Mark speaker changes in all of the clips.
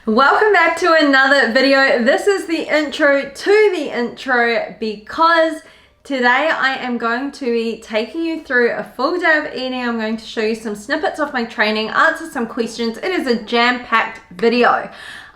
Speaker 1: Welcome back to another video. This is the intro to the intro because today I am going to be taking you through a full day of eating. I'm going to show you some snippets of my training, answer some questions. It is a jam-packed video.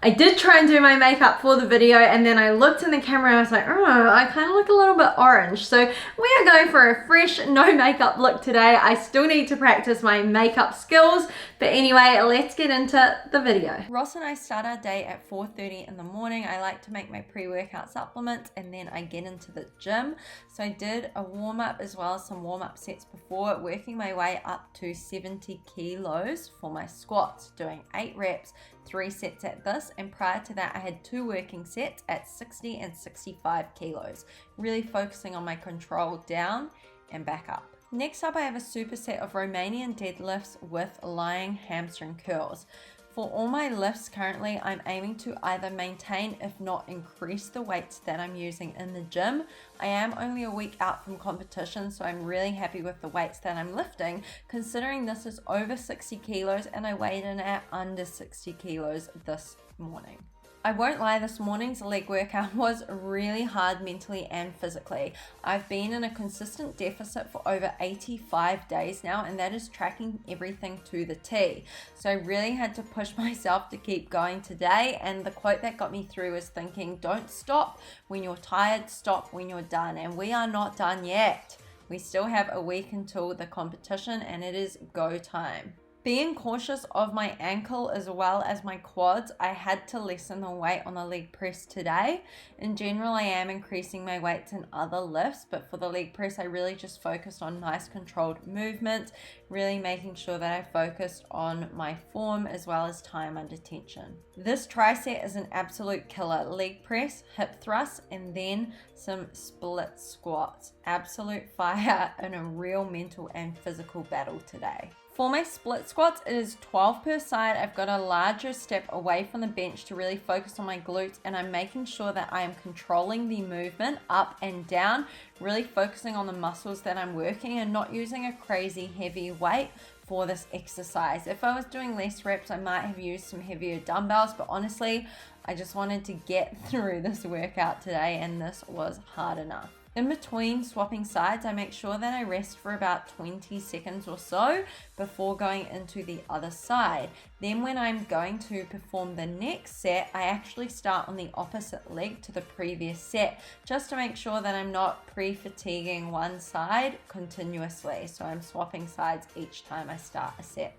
Speaker 1: I did try and do my makeup for the video and then I looked in the camera and I was like, oh, I kind of look a little bit orange. So we are going for a fresh, no makeup look today. I still need to practice my makeup skills. But anyway, let's get into the video. Ross and I start our day at 4:30 in the morning. I like to make my pre-workout supplements and then I get into the gym. So I did a warm-up as well as some warm-up sets before, working my way up to 70 kilos for my squats, doing 8 reps, 3 sets at this, and prior to that I had 2 working sets at 60 and 65 kilos, really focusing on my control down and back up. Next up I have a superset of Romanian deadlifts with lying hamstring curls. For all my lifts currently, I'm aiming to either maintain, if not increase, the weights that I'm using in the gym. I am only a week out from competition, so I'm really happy with the weights that I'm lifting, considering this is over 60 kilos and I weighed in at under 60 kilos this morning. I won't lie, this morning's leg workout was really hard mentally and physically. I've been in a consistent deficit for over 85 days now, and that is tracking everything to the T. So I really had to push myself to keep going today, and the quote that got me through is thinking, don't stop when you're tired, stop when you're done. And we are not done yet. We still have a week until the competition and it is go time. Being cautious of my ankle as well as my quads, I had to lessen the weight on the leg press today. In general, I am increasing my weights in other lifts, but for the leg press, I really just focused on nice controlled movement, really making sure that I focused on my form as well as time under tension. This tricep is an absolute killer. Leg press, hip thrust, and then some split squats. Absolute fire in a real mental and physical battle today. For my split squats, it is 12 per side. I've got a larger step away from the bench to really focus on my glutes, and I'm making sure that I am controlling the movement up and down, really focusing on the muscles that I'm working and not using a crazy heavy weight for this exercise. If I was doing less reps, I might have used some heavier dumbbells, but honestly, I just wanted to get through this workout today and this was hard enough. In between swapping sides, I make sure that I rest for about 20 seconds or so before going into the other side. Then when I'm going to perform the next set, I actually start on the opposite leg to the previous set, just to make sure that I'm not pre-fatiguing one side continuously. So I'm swapping sides each time I start a set.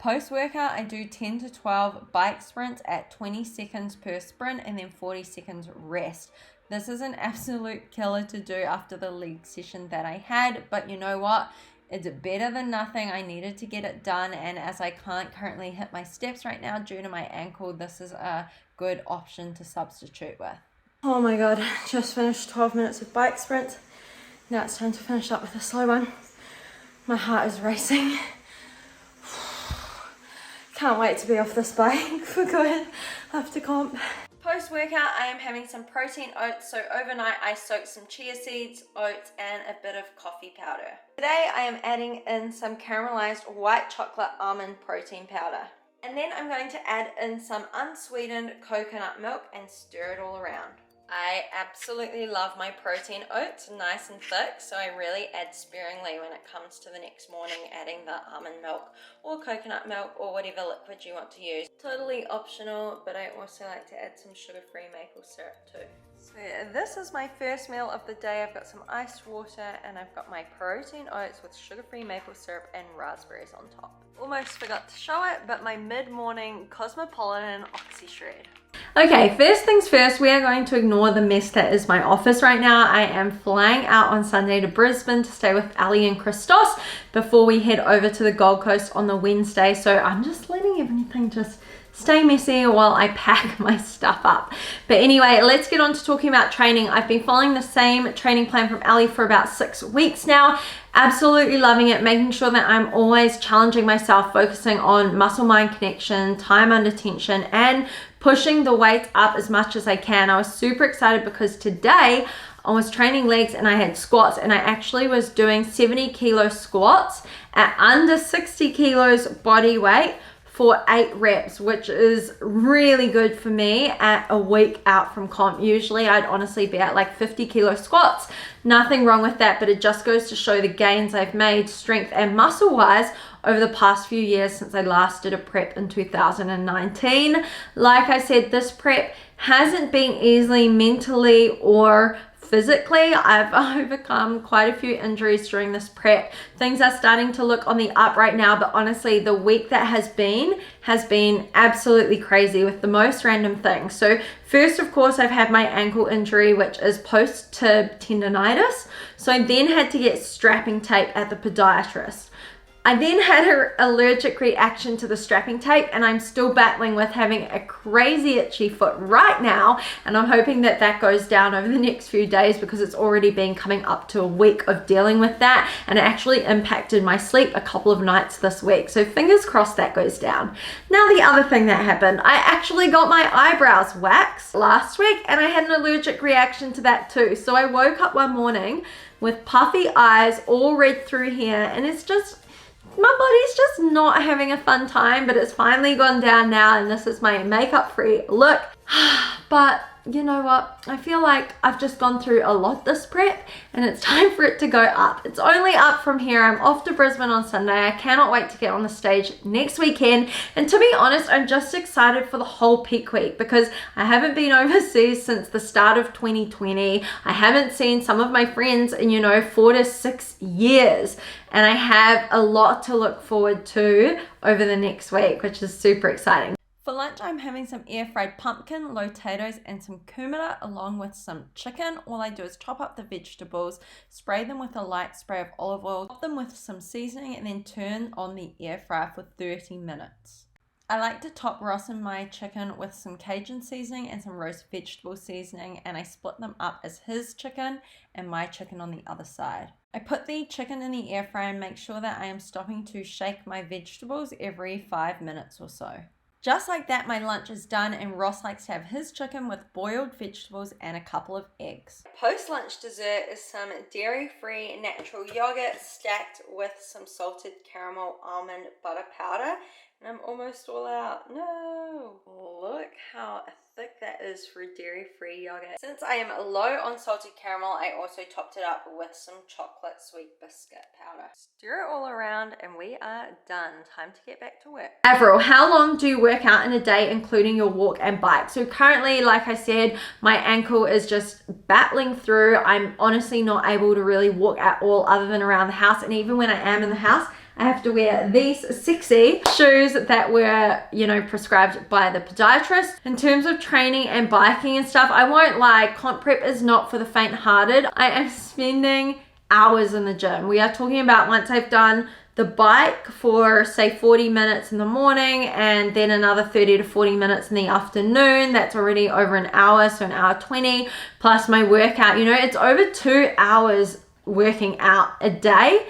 Speaker 1: Post-workout, I do 10 to 12 bike sprints at 20 seconds per sprint and then 40 seconds rest. This is an absolute killer to do after the leg session that I had, but you know what? It's better than nothing. I needed to get it done, and as I can't currently hit my steps right now due to my ankle, this is a good option to substitute with. Oh my god, just finished 12 minutes of bike sprint. Now it's time to finish up with a slow one. My heart is racing. Can't wait to be off this bike for good after comp. Post-workout, I am having some protein oats. So overnight, I soaked some chia seeds, oats, and a bit of coffee powder. Today, I am adding in some caramelized white chocolate almond protein powder. And then I'm going to add in some unsweetened coconut milk and stir it all around. I absolutely love my protein oats, nice and thick, so I really add sparingly when it comes to the next morning adding the almond milk or coconut milk or whatever liquid you want to use. Totally optional, but I also like to add some sugar-free maple syrup too. So this is my first meal of the day. I've got some iced water and I've got my protein oats with sugar-free maple syrup and raspberries on top. Almost forgot to show it, but my mid-morning Cosmopolitan Oxy Shred. Okay, first things first, we are going to ignore the mess that is my office right now. I am flying out on Sunday to Brisbane to stay with Ali and Christos before we head over to the Gold Coast on the Wednesday. So I'm just letting everything just stay messy while I pack my stuff up. But anyway, let's get on to talking about training. I've been following the same training plan from Ali for about 6 weeks now. Absolutely loving it, making sure that I'm always challenging myself, focusing on muscle-mind connection, time under tension, and pushing the weights up as much as I can. I was super excited because today I was training legs and I had squats, and I actually was doing 70 kilo squats at under 60 kilos body weight for 8 reps, which is really good for me at a week out from comp. Usually I'd honestly be at like 50 kilo squats. Nothing wrong with that, but it just goes to show the gains I've made strength and muscle wise over the past few years since I last did a prep in 2019. Like I said, this prep hasn't been easily mentally or physically. I've overcome quite a few injuries during this prep. Things are starting to look on the up right now, but honestly, the week that has been absolutely crazy with the most random things. So first, of course, I've had my ankle injury, which is post-tib tendonitis. So I then had to get strapping tape at the podiatrist. I then had an allergic reaction to the strapping tape, and I'm still battling with having a crazy itchy foot right now, and I'm hoping that that goes down over the next few days because it's already been coming up to a week of dealing with that, and it actually impacted my sleep a couple of nights this week. So fingers crossed that goes down. Now the other thing that happened, I actually got my eyebrows waxed last week, and I had an allergic reaction to that too. So I woke up one morning with puffy eyes, all red through here, and it's just, my body's just not having a fun time, but it's finally gone down now, and this is my makeup free look. But you know what? I feel like I've just gone through a lot this prep, and it's time for it to go up. It's only up from here. I'm off to Brisbane on Sunday. I cannot wait to get on the stage next weekend. And to be honest, I'm just excited for the whole peak week because I haven't been overseas since the start of 2020. I haven't seen some of my friends in, 4 to 6 years. And I have a lot to look forward to over the next week, which is super exciting. For lunch, I'm having some air-fried pumpkin, potatoes, and some kumara along with some chicken. All I do is chop up the vegetables, spray them with a light spray of olive oil, top them with some seasoning, and then turn on the air fryer for 30 minutes. I like to top Ross and my chicken with some Cajun seasoning and some roast vegetable seasoning, and I split them up as his chicken and my chicken on the other side. I put the chicken in the air fryer and make sure that I am stopping to shake my vegetables every 5 minutes or so. Just like that, my lunch is done, and Ross likes to have his chicken with boiled vegetables and a couple of eggs. Post-lunch dessert is some dairy-free natural yogurt stacked with some salted caramel almond butter powder. And I'm almost all out. No! Look how thick that is for dairy-free yogurt. Since I am low on salted caramel, I also topped it up with some chocolate sweet biscuit powder. Stir it all around and we are done. Time to get back to work. Avril, how long do you work out in a day, including your walk and bike? So currently, like I said, my ankle is just battling through. I'm honestly not able to really walk at all other than around the house. And even when I am in the house, I have to wear these sexy shoes that were, prescribed by the podiatrist. In terms of training and biking and stuff, I won't lie, comp prep is not for the faint-hearted. I am spending hours in the gym. We are talking about once I've done the bike for say 40 minutes in the morning and then another 30 to 40 minutes in the afternoon, that's already over an hour, so an hour 20 plus my workout. It's over 2 hours working out a day.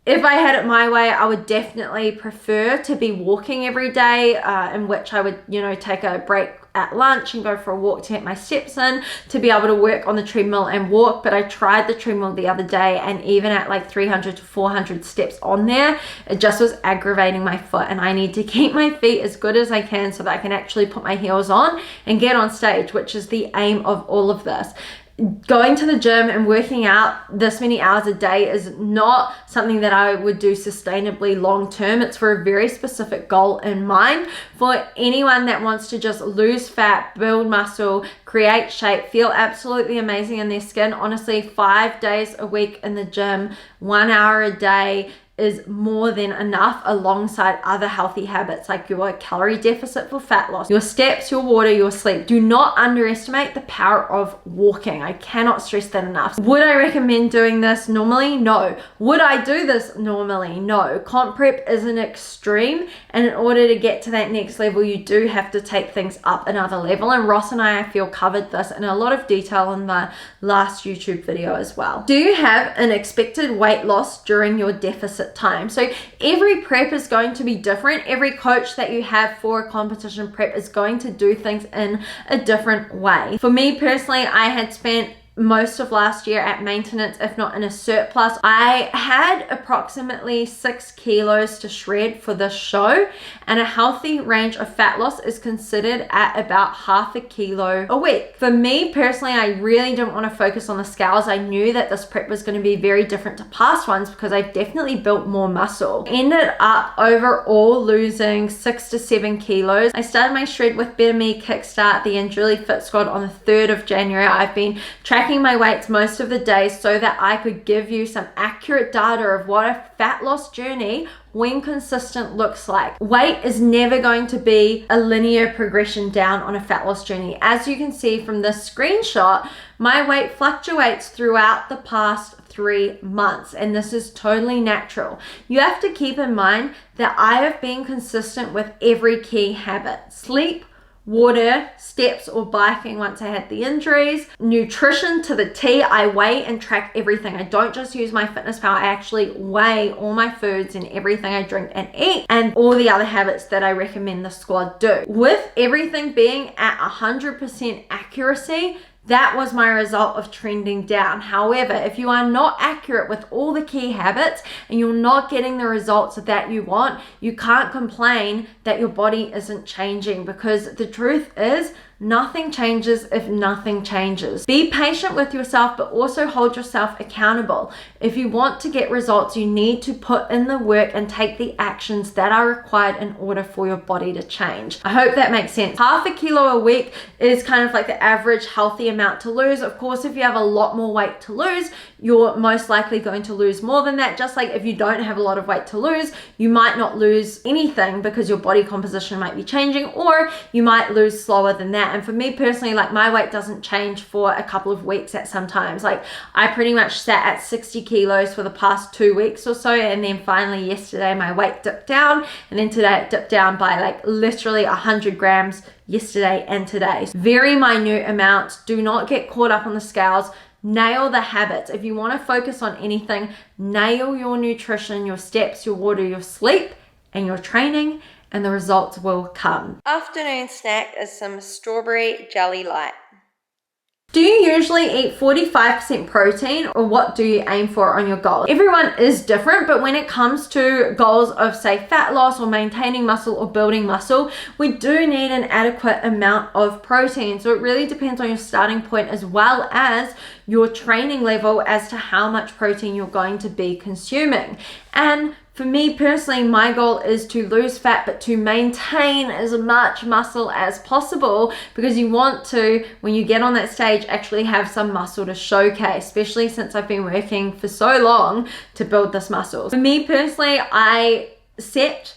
Speaker 1: If I had it my way, I would definitely prefer to be walking every day, in which I would, take a break at lunch and go for a walk to get my steps in, to be able to work on the treadmill and walk. But I tried the treadmill the other day, and even at like 300 to 400 steps on there, it just was aggravating my foot, and I need to keep my feet as good as I can so that I can actually put my heels on and get on stage, which is the aim of all of this. Going to the gym and working out this many hours a day is not something that I would do sustainably long term. It's for a very specific goal in mind. For anyone that wants to just lose fat, build muscle, create shape, feel absolutely amazing in their skin, honestly, 5 days a week in the gym, 1 hour a day is more than enough, alongside other healthy habits like your calorie deficit for fat loss, your steps, your water, your sleep. Do not underestimate the power of walking. I cannot stress that enough. Would I recommend doing this normally? No. Would I do this normally? No. Comp prep is an extreme, and in order to get to that next level, you do have to take things up another level. And Ross and I feel covered this in a lot of detail in the last YouTube video as well. Do you have an expected weight loss during your deficit time? So every prep is going to be different. Every coach that you have for a competition prep is going to do things in a different way. For me personally, I had spent most of last year at maintenance, if not in a surplus. I had approximately 6 kilos to shred for this show, and a healthy range of fat loss is considered at about 1/2 kilo a week. For me personally, I really didn't want to focus on the scales. I knew that this prep was going to be very different to past ones because I've definitely built more muscle. Ended up overall losing 6 to 7 kilos. I started my Shred with Better Me kickstart, the AMB-ANJULI Fit Squad, on the 3rd of January. I've been tracking my weights most of the days so that I could give you some accurate data of what a fat loss journey when consistent looks like. Weight is never going to be a linear progression down on a fat loss journey. As you can see from this screenshot, my weight fluctuates throughout the past 3 months, and this is totally natural. You have to keep in mind that I have been consistent with every key habit: sleep, water, steps or biking once I had the injuries, nutrition to the T. I weigh and track everything. I don't just use my fitness pal, I actually weigh all my foods and everything I drink and eat, and all the other habits that I recommend the squad do. With everything being at 100% accuracy, that was my result of trending down. However, if you are not accurate with all the key habits and you're not getting the results that you want, you can't complain that your body isn't changing, because the truth is nothing changes if nothing changes. Be patient with yourself, but also hold yourself accountable. If you want to get results, you need to put in the work and take the actions that are required in order for your body to change. I hope that makes sense. 1/2 kilo a week is kind of like the average healthy amount to lose. Of course, if you have a lot more weight to lose, you're most likely going to lose more than that. Just like if you don't have a lot of weight to lose, you might not lose anything because your body composition might be changing, or you might lose slower than that. And for me personally, like, my weight doesn't change for a couple of weeks at sometimes. Like, I pretty much sat at 60 kilos for the past 2 weeks or so, and then finally yesterday my weight dipped down, and then today it dipped down by like literally 100 grams yesterday and today. Very minute amounts. Do not get caught up on the scales. Nail the habits. If you want to focus on anything, nail your nutrition, your steps, your water, your sleep, and your training, and the results will come. Afternoon snack is some strawberry jelly light. Do you usually eat 45% protein, or what do you aim for on your goal? Everyone is different, but when it comes to goals of, say, fat loss or maintaining muscle or building muscle, we do need an adequate amount of protein. So it really depends on your starting point as well as your training level as to how much protein you're going to be consuming. And for me personally, my goal is to lose fat, but to maintain as much muscle as possible, because you want to, when you get on that stage, actually have some muscle to showcase, especially since I've been working for so long to build this muscle. For me personally, I set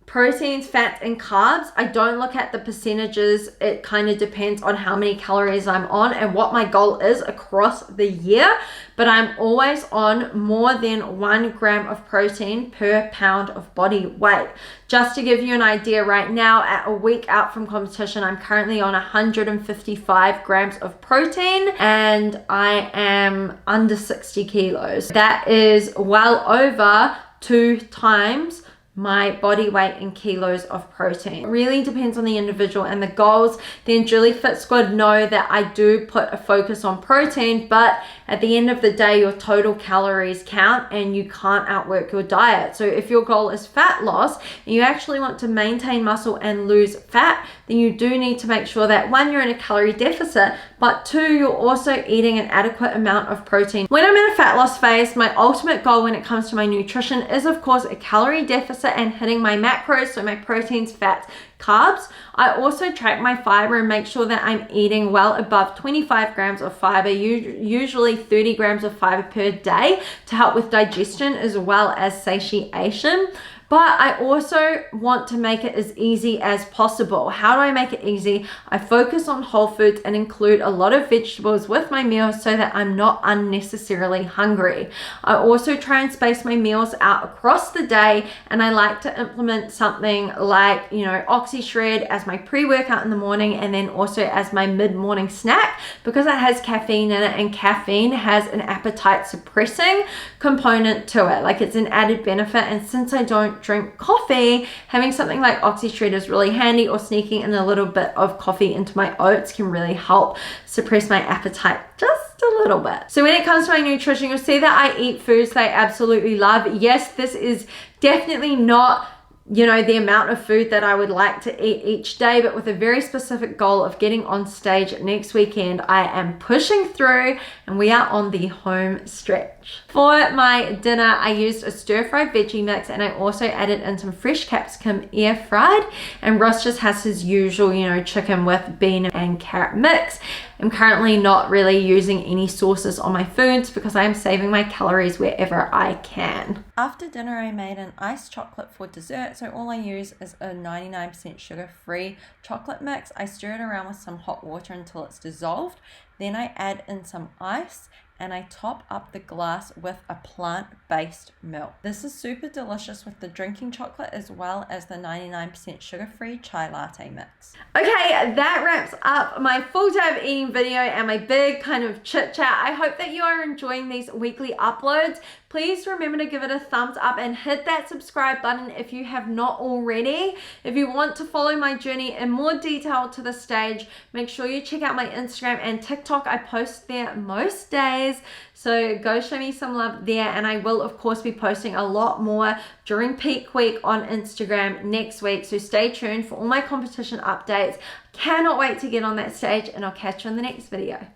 Speaker 1: proteins, fats, and carbs. I don't look at the percentages. It kind of depends on how many calories I'm on and what my goal is across the year, but I'm always on more than 1 gram of protein per pound of body weight. Just to give you an idea, right now at a week out from competition, I'm currently on 155 grams of protein, and I am under 60 kilos. That is well over 2 times my body weight in kilos of protein. It really depends on the individual and the goals. The AMB-ANJULI Fit Squad know that I do put a focus on protein, but at the end of the day, your total calories count and you can't outwork your diet. So if your goal is fat loss and you actually want to maintain muscle and lose fat, then you do need to make sure that 1, you're in a calorie deficit, but 2, you're also eating an adequate amount of protein. When I'm in a fat loss phase, my ultimate goal when it comes to my nutrition is, of course, a calorie deficit and hitting my macros, so my proteins, fats, carbs. I also track my fiber and make sure that I'm eating well above 25 grams of fiber, usually 30 grams of fiber per day, to help with digestion as well as satiation. But I also want to make it as easy as possible. How do I make it easy? I focus on whole foods and include a lot of vegetables with my meals so that I'm not unnecessarily hungry. I also try and space my meals out across the day, and I like to implement something like, Oxy Shred as my pre-workout in the morning, and then also as my mid-morning snack, because it has caffeine in it, and caffeine has an appetite suppressing component to it. Like, it's an added benefit, and since I don't drink coffee, having something like Oxy Shred is really handy, or sneaking in a little bit of coffee into my oats can really help suppress my appetite just a little bit. So when it comes to my nutrition, you'll see that I eat foods that I absolutely love. Yes, this is definitely not, you know, the amount of food that I would like to eat each day, but with a very specific goal of getting on stage next weekend, I am pushing through and we are on the home stretch. For my dinner, I used a stir-fried veggie mix and I also added in some fresh capsicum air fried, and Ross just has his usual, you know, chicken with bean and carrot mix. I'm currently not really using any sauces on my foods because I am saving my calories wherever I can. After dinner, I made an iced chocolate for dessert. So all I use is a 99% sugar-free chocolate mix. I stir it around with some hot water until it's dissolved. Then I add in some ice and I top up the glass with a plant-based milk. This is super delicious with the drinking chocolate as well as the 99% sugar-free chai latte mix. Okay, that wraps up my full day of eating video and my big kind of chit chat. I hope that you are enjoying these weekly uploads. Please remember to give it a thumbs up and hit that subscribe button if you have not already. If you want to follow my journey in more detail to the stage, make sure you check out my Instagram and TikTok. I post there most days, so go show me some love there. And I will of course be posting a lot more during peak week on Instagram next week, so stay tuned for all my competition updates. Cannot wait to get on that stage, and I'll catch you in the next video.